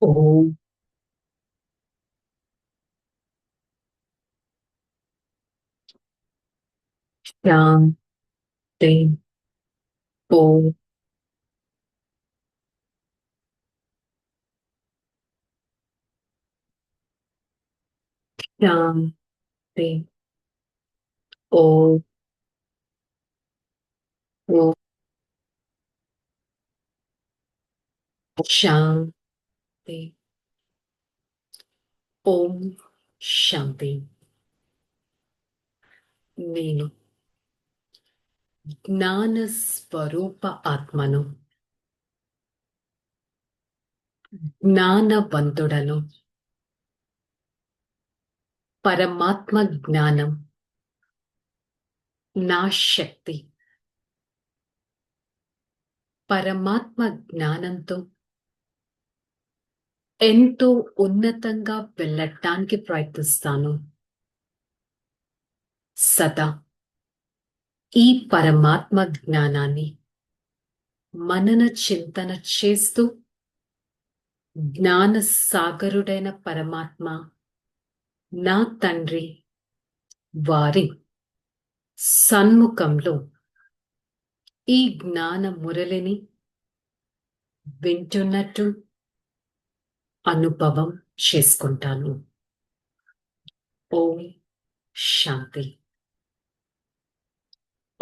ఓం శాంతి. ఓం శాంతి. ఓం ఓం శాంతి. ఓం శాంతి. నేను జ్ఞాన స్వరూప ఆత్మను, జ్ఞానవంతుడను. పరమాత్మ జ్ఞానం నా శక్తి. పరమాత్మ జ్ఞానంతో ఎంతో ఉన్నతంగా వెళ్ళటానికి ప్రయత్నిస్తాను. సదా ఈ పరమాత్మ జ్ఞానాన్ని మనన చింతన చేస్తూ జ్ఞాన సాగరుడైన పరమాత్మ నా తండ్రి వారి సన్ముఖంలో ఈ జ్ఞాన మురళిని వింటున్నట్టు అనుభవం చేసుకుంటాను. ఓం శాంతి.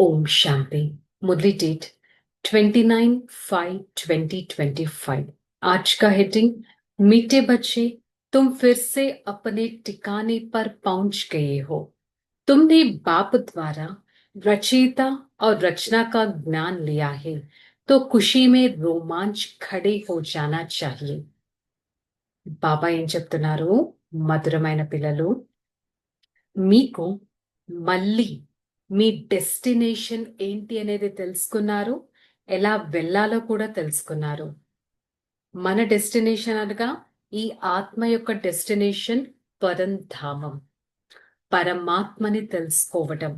ओम शांति। मुरली डेट 29/5/2025। आज का हेडिंग, मीठे बच्चे, तुम फिर से अपने ठिकाने पर पहुंच गए हो। तुमने बाप द्वारा रचयिता और रचना का ज्ञान लिया है, तो खुशी में रोमांच खड़े हो जाना चाहिए। బాబా ఏం చెప్తున్నారు? మధురమైన పిల్లలు, మీకు మళ్ళీ మీ డెస్టినేషన్ ఏంటి అనేది తెలుసుకున్నారు, ఎలా వెళ్ళాలో కూడా తెలుసుకున్నారు. మన డెస్టినేషన్ అనగా ఈ ఆత్మ యొక్క డెస్టినేషన్ పరంధామం, పరమాత్మని తెలుసుకోవటం.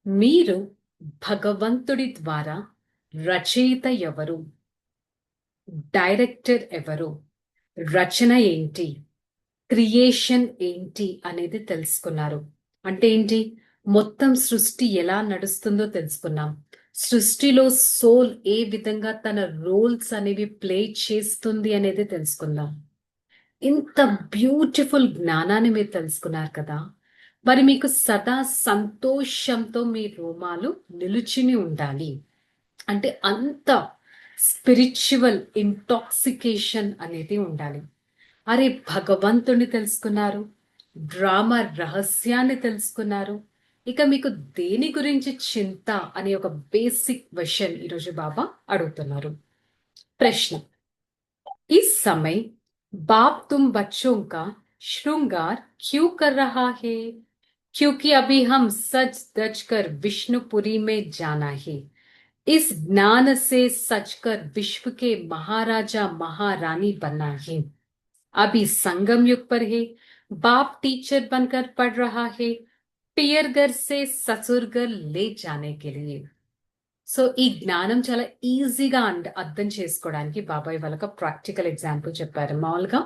మీరు భగవంతుడి ద్వారా రచయిత ఎవరు, డైరెక్టర్ ఎవరు, రచన ఏంటి, క్రియేషన్ ఏంటి అనేది తెలుసుకున్నారు. అంటే ఏంటి? మొత్తం సృష్టి ఎలా నడుస్తుందో తెలుసుకున్నాం. సృష్టిలో సోల్ ఏ విధంగా తన రోల్స్ అనేవి ప్లే చేస్తుంది అనేది తెలుసుకుందాం. ఇంత బ్యూటిఫుల్ జ్ఞానాన్ని మీరు తెలుసుకున్నారు కదా, మరి మీకు సదా సంతోషంతో మీ రోమాలు నిలుచుని ఉండాలి. అంటే అంత స్పిరిచువల్ ఇంటాక్సికేషన్ అనేది ఉండాలి. అరే, భగవంతుని తెలుసుకున్నారు, డ్రామా రహస్యాన్ని తెలుసుకున్నారు, ఇక మీకు దేని గురించి చింత అనే ఒక బేసిక్ క్వశ్చన్ ఈరోజు బాబా అడుగుతున్నారు. ప్రశ్న: इस समय बाप तुम बच्चों का श्रृंगार क्यों कर रहा है? क्योंकि अभी हम सज धज कर विष्णुपुरी में जाना है। इस ज्ञान से सजकर विश्व के महाराजा महारानी बनना है। अभी संगम युग पर है, बाप टीचर बनकर पढ़ रहा है, पियर घर से ससुर घर ले जाने के लिए। సో ఈ జ్ఞానం చాలా ఈజీగా అర్థం చేసుకోవడానికి బాబాయ్ వాళ్ళకి ప్రాక్టికల్ ఎగ్జాంపుల్ చెప్పారు. మామూలుగా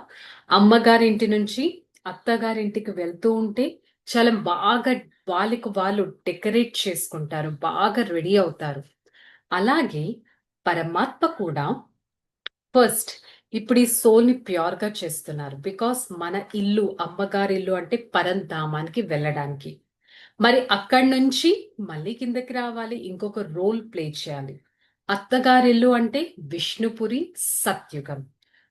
అమ్మగారి ఇంటి నుంచి అత్తగారింటికి వెళ్తూ ఉంటే చాలా బాగా వాళ్ళకి వాళ్ళు డెకరేట్ చేసుకుంటారు, బాగా రెడీ అవుతారు. అలాగే పరమాత్మ కూడా ఫస్ట్ ఇప్పుడు ఈ సోల్ ని ప్యూర్ గా చేస్తున్నారు. బికాస్ మన ఇల్లు, అమ్మగారి ఇల్లు అంటే పరంధామానికి వెళ్ళడానికి. మరి అక్కడి నుంచి మళ్ళీ కిందకి రావాలి, ఇంకొక రోల్ ప్లే చేయాలి. అత్తగారిల్లు అంటే విష్ణుపురి, సత్యుగం.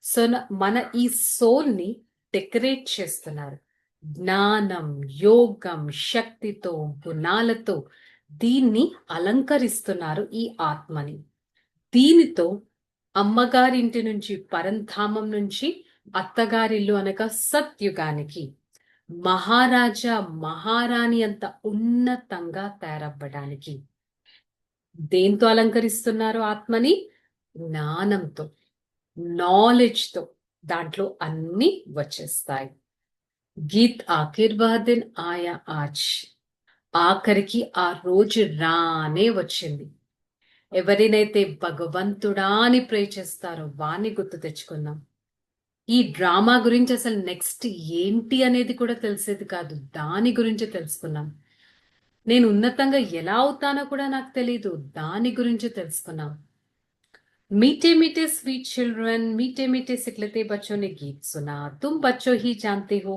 సో మన ఈ సోల్ ని డెకరేట్ చేస్తున్నారు. జ్ఞానం, యోగం, శక్తితో, గుణాలతో దీన్ని అలంకరిస్తున్నారు ఈ ఆత్మని. దీనితో అమ్మగారింటి నుంచి, పరంధామం నుంచి అత్తగారిల్లు అనగా సత్యుగానికి మహారాజా మహారాణి అంత ఉన్నతంగా తయారవ్వడానికి దేంతో అలంకరిస్తున్నారు ఆత్మని? జ్ఞానంతో, నాలెడ్జ్ తో. దాంట్లో అన్ని వచ్చేస్తాయి. గీత్ ఆఖిర్ వహ్ దిన్ ఆయా ఆజ్. ఆఖరికి ఆ రోజు రానే వచ్చింది. ఎవరినైతే భగవంతుడా అని ప్రే చేస్తారో వాణ్ణి గుర్తు తెచ్చుకుందాం. ఈ డ్రామా గురించి అసలు నెక్స్ట్ ఏంటి అనేది కూడా తెలిసేది కాదు. దాని గురించి తెలుసుకున్నాం. నేను ఉన్నతంగా ఎలా అవుతానో కూడా నాకు తెలీదు. దాని గురించి తెలుసుకున్నాం. मीठे मीठे स्वीट चिल्ड्रन मीठे मीठे सिखलते बच्चों ने गीत सुना, तुम बच्चों ही जानते हो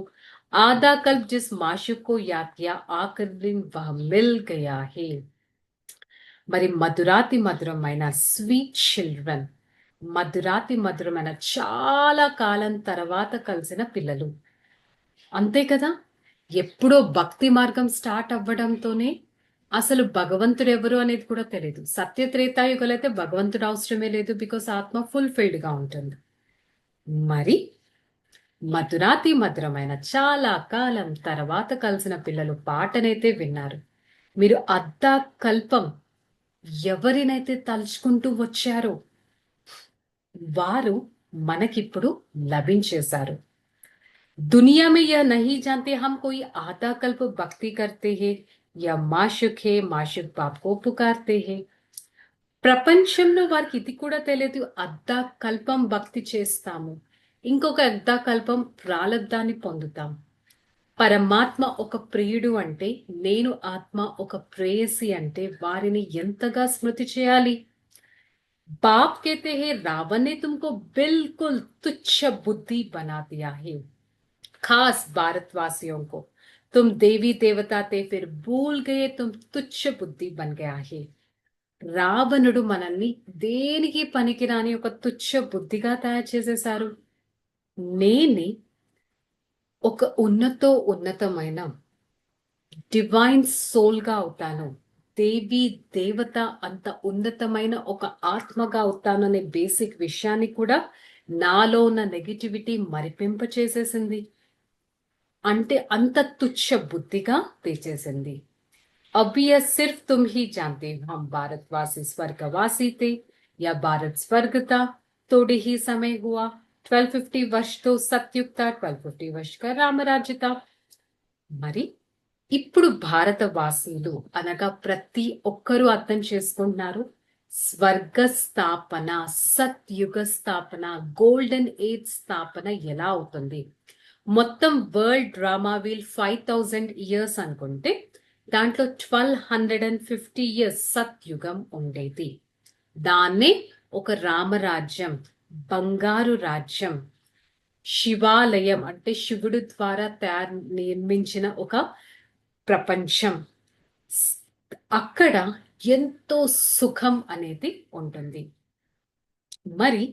आधा कल्प जिस माशूक को याद किया आखिर दिन वह मिल गया है. మరి మధురాతి మధురమైన స్వీట్ చిల్డ్రన్, మధురాతి మధురమైన చాలా కాలం తర్వాత కలిసిన పిల్లలు. అంతే కదా? ఎప్పుడో భక్తి మార్గం స్టార్ట్ అవ్వడంతోనే అసలు భగవంతుడు ఎవరు అనేది కూడా తెలియదు. సత్య త్రేతాయుగలైతే భగవంతుడు అవసరమే లేదు, బికాస్ ఆత్మ ఫుల్ఫిల్డ్ గా ఉంటుంది. మరి మధురాతి మధురమైన చాలా కాలం తర్వాత కలిసిన పిల్లలు పాటనైతే విన్నారు. మీరు అర్ధ కల్పం ఎవరినైతే తలుచుకుంటూ వచ్చారో వారు మనకిప్పుడు లభించేశారు. दुनिया में यह नहीं जानते हम कोई आधा कल्प भक्ति करते हैं या माशुक है माशुक बाप को पुकारते हैं. ప్రపంచంలో వారికి ఇది కూడా తెలియదు, అర్ధ కల్పం భక్తి చేస్తాము, ఇంకొక అర్ధ కల్పం ప్రాలబ్ధాన్ని పొందుతాం. పరమాత్మ ఒక ప్రియుడు అంటే, నేను ఆత్మ ఒక ప్రేయసి అంటే వారిని ఎంతగా స్మృతి చేయాలి. बाप कहते हैं रावण ने तुमको बिल्कुल तुच्छ बुद्धि बना दिया है, खास भारतवासियों को. तुम देवी देवता थे फिर भूल गए, तुम तुच्छ बुद्धि बन गया है. రావణుడు మనల్ని దేనికి పనికిరాని ఒక తుచ్చ బుద్ధిగా తయారు చేసేశారు. నేనే ఒక ఉన్నతమైన డివైన్ సోల్ గా అవుతాను, దేవి దేవత అంత ఉన్నతమైన ఒక ఆత్మగా అవుతాననే బేసిక్ విషయాన్ని కూడా నాలో ఉన్న నెగిటివిటీ మరిపింప చేసేసింది. అంటే అంత తుచ్చ బుద్ధిగా తెచ్చేసింది. अब यह सिर्फ तुम ही जानते हो हम भारतवासी स्वर्गवासी थे या भारत स्वर्ग था. थोड़े ही समय हुआ, 1250 वर्ष तो सतयुग था, 1250 वर्ष का రామరాజ్య था. మరి ఇప్పుడు భారతవాసీలు అనగా ప్రతి ఒక్కరూ అర్థం చేసుకుంటున్నారు, స్వర్గ స్థాపన, సత్యుగ స్థాపన, గోల్డెన్ ఏజ్ స్థాపన ఎలా అవుతుంది. మొత్తం వరల్డ్ డ్రామా వీల్ 5000 ఇయర్స్ అనుకుంటే దాంట్లో 1250 ఇయర్స్ సత్యుగం ఉండేది. దాన్నే ఒక రామరాజ్యం, బంగారు రాజ్యం, శివాలయం అంటే శివుడు ద్వారా నిర్మించిన ఒక ప్రపంచం. అక్కడ ఎంతో సుఖం అనేది ఉంటుంది. మరి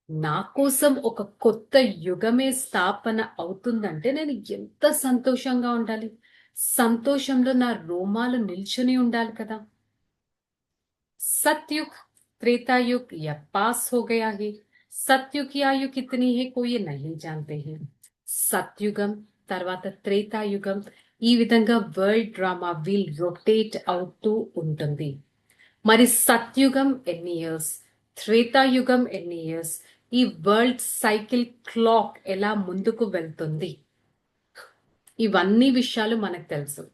నా కోసం ఒక కొత్త యుగమే స్థాపన అవుతుందంటే నేను ఎంత సంతోషంగా ఉండాలి. సంతోషంలో నా రోమాలు నిల్చుని ఉండాలి కదా. సత్యుగ్ त्रेतायुग या पास हो गया है, सत्युग की आयु कितनी है कोई नहीं जानते हैं. సత్యుగం తర్వాత త్రేతాయుగం, ఈ విధంగా వరల్డ్ డ్రామా వీల్ రొటేట్ అవుతూ ఉంటుంది. మరి సత్యుగం ఎన్ని ఇయర్స్, త్రేతాయుగం ఎన్ని ఇయర్స్, ఈ వరల్డ్ సైకిల్ క్లాక్ ఎలా ముందుకు వెళ్తుంది, ఇవన్నీ విషయాలు మనకు తెలుసు.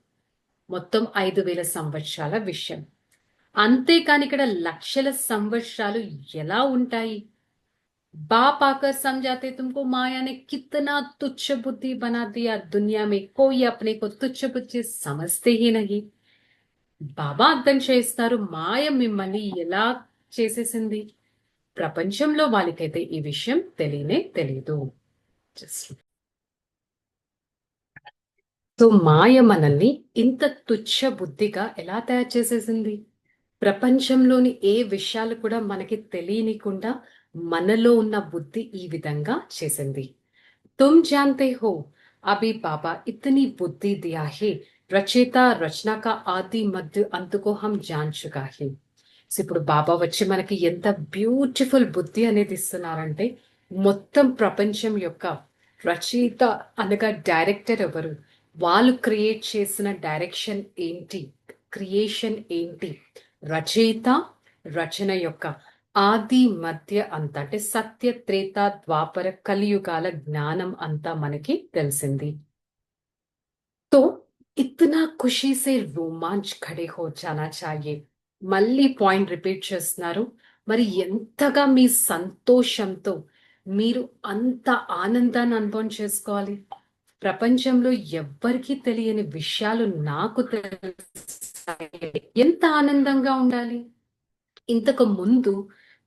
మొత్తం 5000 సంవత్సరాల విషయం. అంతేకాని ఇక్కడ లక్షల సంవత్సరాలు ఎలా ఉంటాయి. बाप आकर समझाते तुमको माया ने कितना तुच्छ बुद्धि बना दिया, दुनिया में कोई अपने को तुच्छ बुद्धि समझते ही नहीं. బాబా అర్థం చేస్తారు మాయ మిమ్మల్ని ఎలా చేసేసింది. ప్రపంచంలో వాళ్ళకైతే ఈ విషయం తెలియదు. సో మాయ మనల్ని ఇంత తుచ్చ బుద్ధిగా ఎలా తయారు చేసేసింది. ప్రపంచంలోని ఏ విషయాలు కూడా మనకి తెలియనికుండా మనలో ఉన్న బుద్ధి ఈ విధంగా చేసింది. తుమ్ జాన్తే హో అభి బాబా ఇతని బుద్ధి దియా హే, రచయిత రచన కా ఆది మధ్య అంతుకో హం జాన్ చుకా హే. ఇప్పుడు బాబా వచ్చి మనకి ఎంత బ్యూటిఫుల్ బుద్ధి అనేది ఇస్తున్నారంటే, మొత్తం ప్రపంచం యొక్క రచయిత అనగా డైరెక్టర్ ఎవరు, వాళ్ళు క్రియేట్ చేసిన డైరెక్షన్ ఏంటి, క్రియేషన్ ఏంటి, రచయిత రచన యొక్క ఆది మధ్య అంతా అంటే సత్య త్రేత ద్వాపర కలియుగాల జ్ఞానం అంతా మనకి తెలిసింది. తో ఇతనా ఖుషీ సే రోమాంచ్ ఖడే హో జానా చాయే. మళ్ళీ పాయింట్ రిపీట్ చేస్తున్నారు. మరి ఎంతగా మీ సంతోషంతో మీరు అంత ఆనందాన్ని అనుభవం చేసుకోవాలి. ప్రపంచంలో ఎవ్వరికీ తెలియని విషయాలు నాకు తెలుస్తాయి. ఎంత ఆనందంగా ఉండాలి. ఇంతకు ముందు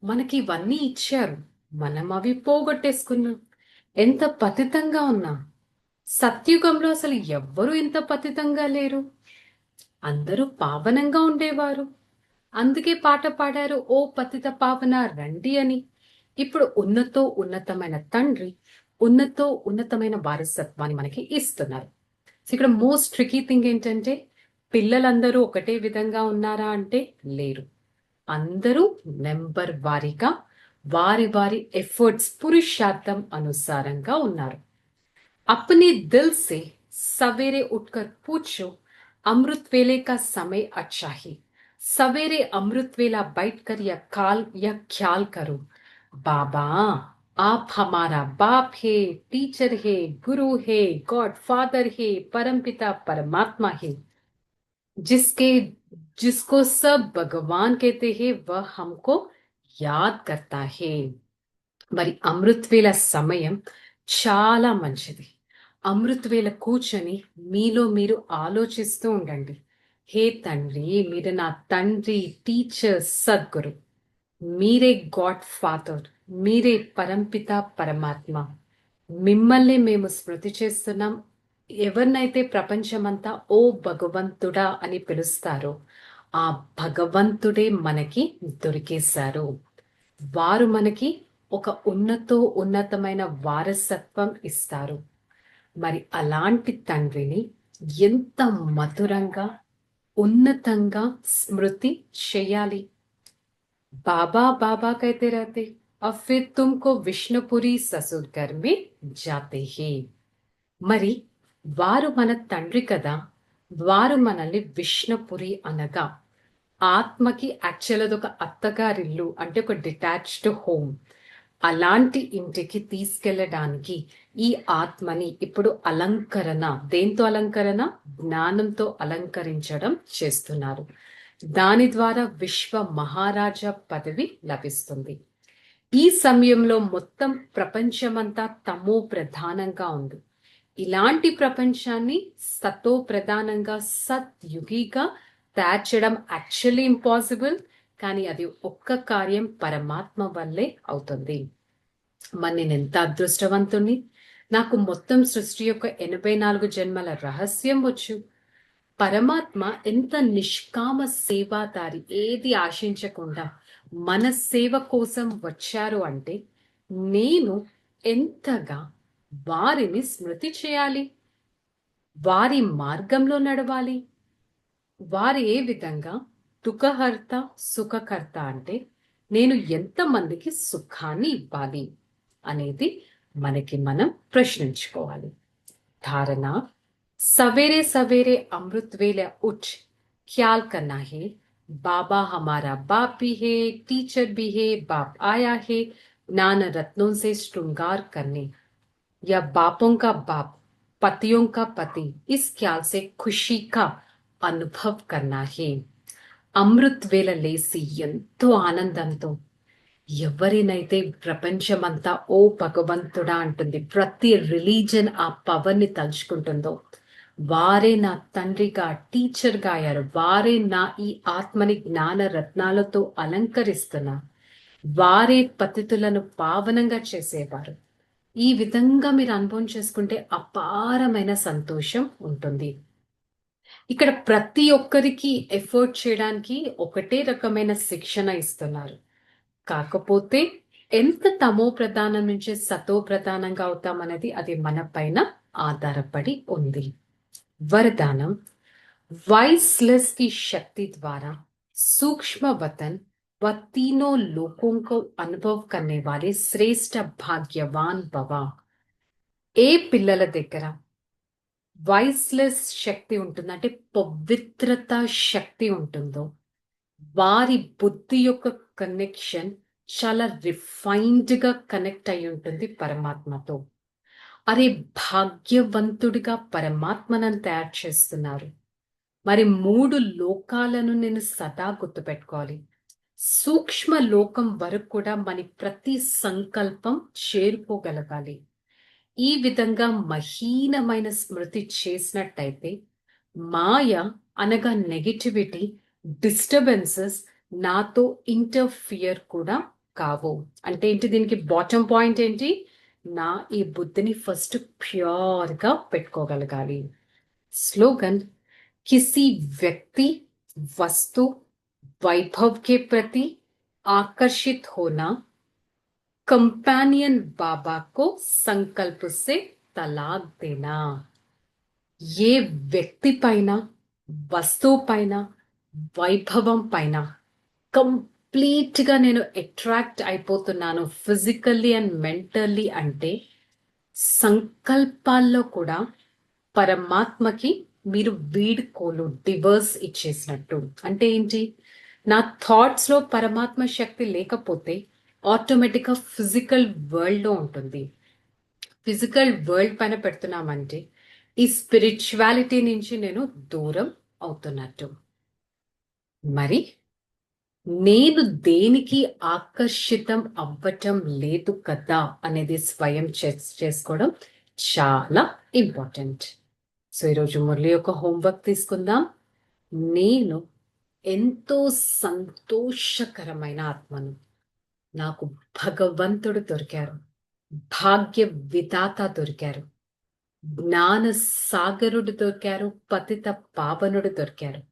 మనకి ఇవన్నీ ఇచ్చారు, మనం అవి పోగొట్టేసుకున్నాం. ఎంత పతితంగా ఉన్నాం. సత్యుగంలో అసలు ఎవ్వరూ ఇంత పతితంగా లేరు. అందరూ పావనంగా ఉండేవారు. అందుకే పాట పాడారు, ఓ పతిత పావన రండి అని. ఇప్పుడు ఉన్నతో ఉన్నతమైన తండ్రి ఉన్నతో ఉన్నతమైన వారసత్వాన్ని మనకి ఇస్తున్నారు. ఇక్కడ మోస్ట్ ట్రికీ థింగ్ ఏంటంటే, పిల్లలందరూ ఒకటే విధంగా ఉన్నారా అంటే లేరు. అందరూ నెంబర్ వారీగా వారి వారి ఎఫర్ట్స్ పురుషార్థం అనుసారంగా ఉన్నారు. अपने दिल से सवेरे उठकर पूछो, अमृत वेले का समय अच्छा है। सवेरे अमृत वेला बैठकर यह ख्याल करो, बाबा आप हमारा बाप है, टीचर है, गुरु है, गॉड फादर है, परमपिता परमात्मा है। जिसके जिसको सब भगवान कहते हैं वह हमको याद करता है। మరి అమృత్వేల సమయం చాలా మంచిది. అమృత్వేల కూర్చొని మీలో మీరు ఆలోచిస్తూ ఉండండి, హే తండ్రి, మీరు నా తండ్రి, టీచర్, సద్గురు, మీరే గాడ్ ఫాదర్, మీరే పరంపిత పరమాత్మ. మిమ్మల్ని మేము స్మృతి చేస్తున్నాం. ఎవరినైతే ప్రపంచమంతా ఓ భగవంతుడా అని పిలుస్తారో ఆ భగవంతుడే మనకి దొరికేశారు. వారు మనకి ఒక ఉన్నతమైన వారసత్వం ఇస్తారు. మరి అలాంటి తండ్రిని ఎంత మధురంగా ఉన్నతంగా స్మృతి చేయాలి. బాబా బాబా कहते रहते और फिर तुमको विष्णुपुरी ससुर घर में जाते हैं. మరి వారు మన తండ్రి కదా, వారు మనల్ని విష్ణుపురి అనగా ఆత్మకి యాక్చువల్ అది ఒక అత్తగారిల్లు, అంటే ఒక డిటాచ్డ్ హోమ్. అలాంటి ఇంటికి తీసుకెళ్ళడానికి ఈ ఆత్మని ఇప్పుడు అలంకరణ, దేంతో అలంకరణ? జ్ఞానంతో అలంకరించడం చేస్తున్నారు. దాని ద్వారా విశ్వ మహారాజా పదవి లభిస్తుంది. ఈ సమయంలో మొత్తం ప్రపంచమంతా తమో ప్రధానంగా ఉంది. ఇలాంటి ప్రపంచాన్ని సతో ప్రధానంగా సత్యుగిగా తయారు చేయడం యాక్చువల్లీ ఇంపాసిబుల్. కానీ అది ఒక్క కార్యం పరమాత్మ వల్లే అవుతుంది. మరి నేను ఎంత అదృష్టవంతుణ్ణి, నాకు మొత్తం సృష్టి యొక్క 84 జన్మల రహస్యం వచ్చు. పరమాత్మ ఎంత నిష్కామ సేవాదారి, ఏది ఆశించకుండా మన సేవ కోసం వచ్చారు అంటే నేను ఎంతగా వారిని స్మృతి చేయాలి, వారి మార్గంలో నడవాలి. వారు ఏ విధంగా దుఃఖహర్త సుఖకర్త అంటే నేను ఎంతమందికి సుఖాన్ని ఇవ్వాలి అనేది మనకి మనం ప్రశ్నించుకోవాలి. ధారణ, सवेरे सवेरे अमृत वेला उठ ख्याल करना है, बाबा हमारा बाप भी है, टीचर भी है, बाप आया है ज्ञान रत्नों से श्रृंगार करने, या बापों का बाप पतियों का पति, इस ख्याल से खुशी का అనుభవ్ కన్నా హే. అమృత్ వేల లేసి ఎంతో ఆనందంతో ఎవరినైతే ప్రపంచమంతా ఓ భగవంతుడా అంటుంది, ప్రతి రిలీజన్ ఆ పవర్ ని తలుచుకుంటుందో వారే నా తండ్రిగా, టీచర్గా అయ్యారు. వారే నా ఈ ఆత్మని జ్ఞాన రత్నాలతో అలంకరిస్తున్నా, వారే పతితులను పావనంగా చేసేవారు. ఈ విధంగా మీరు అనుభవం చేసుకుంటే అపారమైన సంతోషం ఉంటుంది. ఇక్కడ ప్రతి ఒక్కరికి ఎఫర్ట్ చేయడానికి ఒకటే రకమైన శిక్షణ ఇస్తున్నారు. కాకపోతే ఎంత తమో ప్రధానం నుంచి సతో ప్రధానంగా అవుతామనేది అది మన పైన ఆధారపడి ఉంది. वरदानम, वाइसलेस की शक्ति द्वारा सूक्ष्म वतन व तीनों लोकों को अनुभव करने वाले श्रेष्ठ भाग्यवान भव. ఏ పిల్లల దగ్గర వాయిస్లెస్ శక్తి ఉంటుందో, అంటే పవిత్రత శక్తి ఉంటుందో, వారి బుద్ధి యొక్క కనెక్షన్ చాలా రిఫైన్డ్ గా కనెక్ట్ అయి ఉంటుంది పరమాత్మతో. అరే భాగ్యవంతుడిగా పరమాత్మను తయారు చేస్తున్నారు. మరి 3 లోకాలను నేను సదా గుర్తుపెట్టుకోవాలి. సూక్ష్మ లోకం వరకు కూడా మన ప్రతి సంకల్పం చేరుకోగలగాలి. ఈ విధంగా మహీనమైన స్మృతి చేసినట్టయితే మాయ అనగా నెగటివిటీ, డిస్టర్బెన్సెస్ నాతో ఇంటర్ఫియర్ కూడా కావు. అంటే ఏంటి, దీనికి బాటమ్ పాయింట్ ఏంటి, నా ఈ బుద్ధిని ఫస్ట్ ప్యూర్గా పెట్టుకోగలగాలి. स्लोगन, किसी व्यक्ति, वस्तु, वैभव के प्रति आकर्षित होना कंपेनियन बाबा को संकल्प से तलाक देना. ఏ వ్యక్తి పైన, వస్తువు పైన, వైభవం పైన కంప్లీట్ గా నేను అట్రాక్ట్ అయిపోతున్నాను ఫిజికల్లీ అండ్ మెంటల్లీ అంటే సంకల్పాల్లో కూడా పరమాత్మకి మీరు వీడ్కోలు, డివర్స్ ఇచ్చేసినట్టు. అంటే ఏంటి, నా థాట్స్ లో పరమాత్మ శక్తి లేకపోతే ఆటోమేటిక్ గా ఫిజికల్ వరల్డ్ లో ఉంటుంది. ఫిజికల్ వరల్డ్ పైన పెడుతున్నామంటే ఈ స్పిరిచువాలిటీ నుంచి నేను దూరం అవుతున్నట్టు. మరి నేను దేనికి ఆకర్షితం అవ్వటం లేదు కదా అనేది స్వయం చేసుకోవడం చాలా ఇంపార్టెంట్. సో ఈరోజు మురళి యొక్క హోంవర్క్ తీసుకుందాం. నేను ఎంతో సంతోషకరమైన ఆత్మను. నాకు భగవంతుడు దొరికారు, భాగ్య విధాత దొరికారు, జ్ఞాన సాగరుడు దొరికారు, పతిత పావనుడు దొరికారు.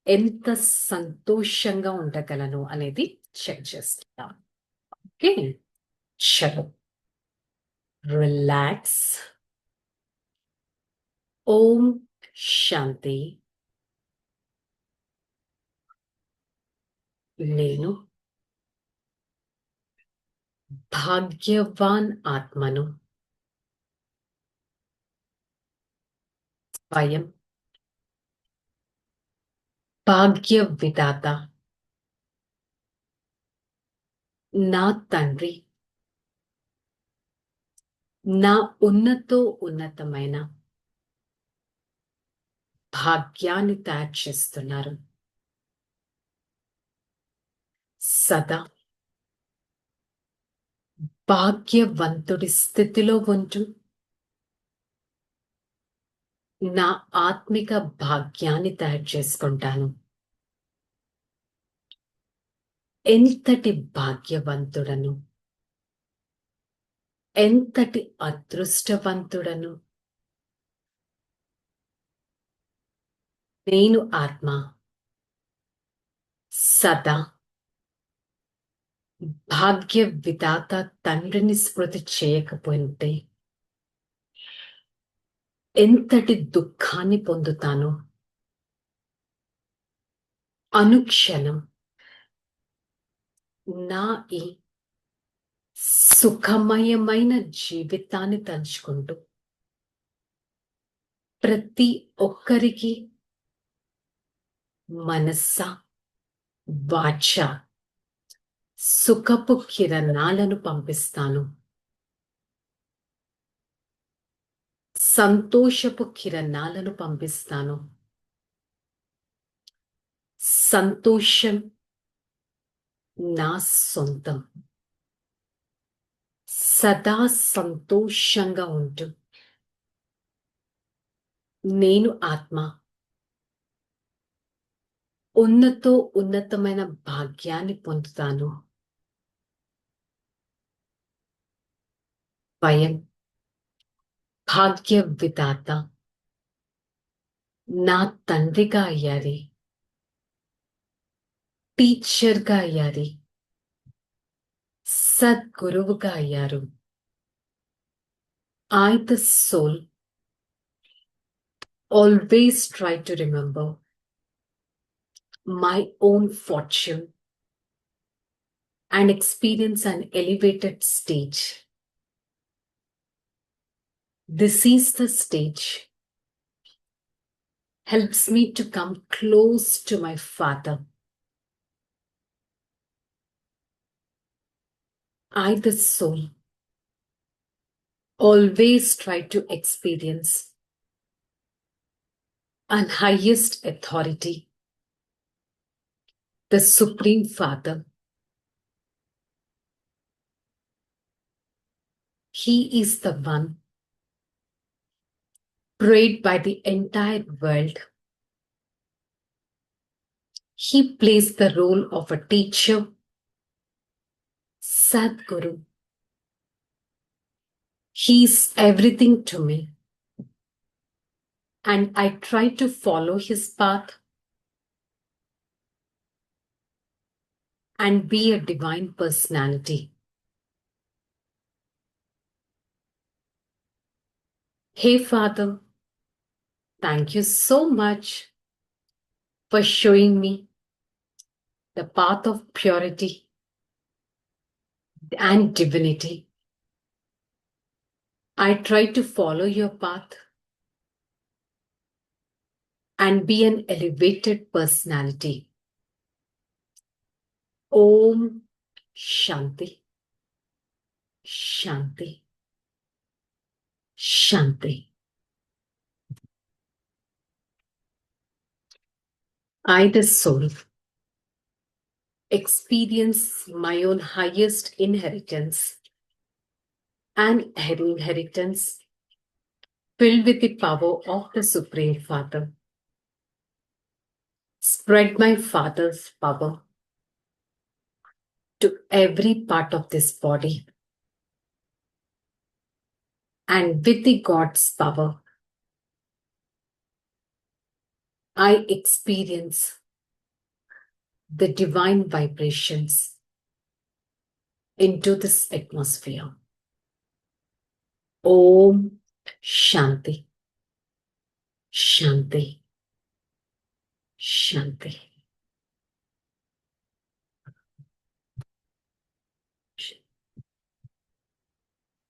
ఎంత సంతోషంగా ఉండగలను అనేది చెక్ చేస్తున్నాం. ఓకే, చలో రిలాక్స్. ఓం శాంతి. నేను భాగ్యవాన్ ఆత్మను. స్వయం భాగ్య విధాత నా తండ్రి నా ఉన్నతమైన భాగ్యాన్ని తయారు చేస్తున్నారు. సదా భాగ్యవంతుడి స్థితిలో ఉంటూ నా ఆత్మిక భాగ్యాన్ని తయారు చేసుకుంటాను. ఎంతటి భాగ్యవంతుడను, ఎంతటి అదృష్టవంతుడను. నేను ఆత్మ సదా భాగ్య విధాత తండ్రిని స్మృతి చేయకపోతే ఎంతటి దుఃఖాన్ని పొందుతాను. అనుక్షణం నా ఈ సుఖమయమైన జీవితాన్ని తలుచుకుంటూ ప్రతి ఒక్కరికి మనస్స వాచ సుఖపు కిరణాలను పంపిస్తాను. సంతోషపు కిరణాలను పంపిస్తాను. సంతోషం నా సొంతం. సదా సంతోషంగా ఉంటూ నేను ఆత్మ ఉన్నతమైన భాగ్యాన్ని పొందుతాను. స్వయం భాగ్య విధాత నా తండ్రిగా అయ్యారి, టీచర్గా అయ్యారి, సద్గురువుగా అయ్యారు. I, the soul, always try to remember my own fortune and experience an elevated stage. This is the stage helps me to come close to my Father. I, the soul, always try to experience an highest authority the Supreme Father. He is the one prayed by the entire world. He plays the role of a teacher, Sadguru. He's everything to me, and I try to follow his path and be a divine personality. Hey Father, thank you so much for showing me the path of purity and divinity. I try to follow your path and be an elevated personality. Om Shanti, Shanti, Shanti. I, the soul, experience my own highest inheritance and inheritance filled with the power of the Supreme Father. Spread my Father's power to every part of this body, and with the God's power, I experience the divine vibrations into this atmosphere. Om Shanti, Shanti, Shanti.